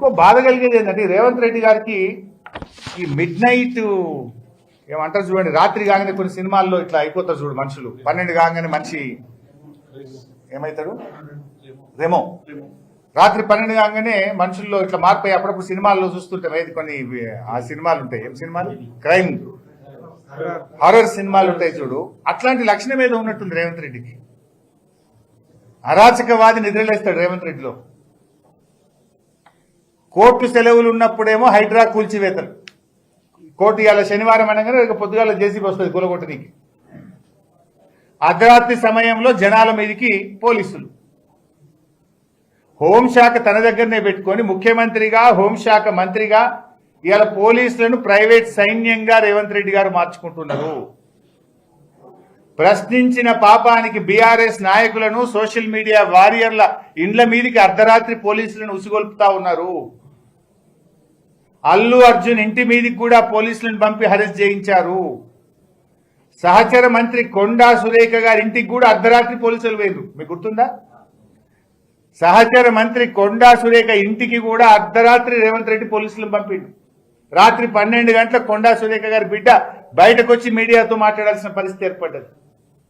ఇంకో బాధ కలిగేది ఏంటంటే రేవంత్ రెడ్డి గారికి ఈ మిడ్ నైట్ ఏమంటారు చూడండి, రాత్రి కాగానే కొన్ని సినిమాల్లో ఇట్లా అయిపోతారు చూడు మనుషులు, 12 కాగానే మనిషి ఏమవుతాడు, రెమో. రాత్రి 12 కాగానే మనుషుల్లో ఇట్లా మారిపోయి అప్పుడప్పుడు సినిమాల్లో చూస్తుంటాం. ఏది కొన్ని ఆ సినిమాలు ఉంటాయి, ఏం సినిమాలు, క్రైమ్ హారర్ సినిమాలు ఉంటాయి చూడు, అట్లాంటి లక్షణం ఏదో ఉన్నట్టుంది రేవంత్ రెడ్డికి. అరాచకవాది నిద్రలేస్తాడు రేవంత్ రెడ్డిలో. కోర్టు సెలవులు ఉన్నప్పుడేమో హైడ్రా కూల్చివేతలు. కోర్టు ఇవాళ శనివారం అనగానే పొద్దుగాల జేసీబీ వస్తుంది కూలగొట్టడానికి. అర్ధరాత్రి సమయంలో జనాల మీదకి పోలీసులు. హోంశాఖ తన దగ్గరనే పెట్టుకొని ముఖ్యమంత్రిగా హోంశాఖ మంత్రిగా ఇవాళ పోలీసులను ప్రైవేట్ సైన్యంగా రేవంత్ రెడ్డి గారు మార్చుకుంటున్నారు. ప్రశ్నించిన పాపానికి బీఆర్ఎస్ నాయకులను సోషల్ మీడియా వారియర్ల ఇండ్ల మీదకి అర్ధరాత్రి పోలీసులను ఉసిగొల్పుతా ఉన్నారు. అల్లు అర్జున్ ఇంటి మీదకి కూడా పోలీసులను పంపి అరెస్ట్ చేయించారు. సహచర మంత్రి కొండా సురేఖ గారి ఇంటికి కూడా అర్ధరాత్రి పోలీసులు వేరు, మీకు గుర్తుందా? సహచర మంత్రి కొండా సురేఖ ఇంటికి కూడా అర్ధరాత్రి రేవంత్ రెడ్డి పోలీసులను పంపిండు. రాత్రి 12 గంటలకు కొండా సురేఖ గారి బిడ్డ బయటకు వచ్చి మీడియాతో మాట్లాడాల్సిన పరిస్థితి ఏర్పడ్డది.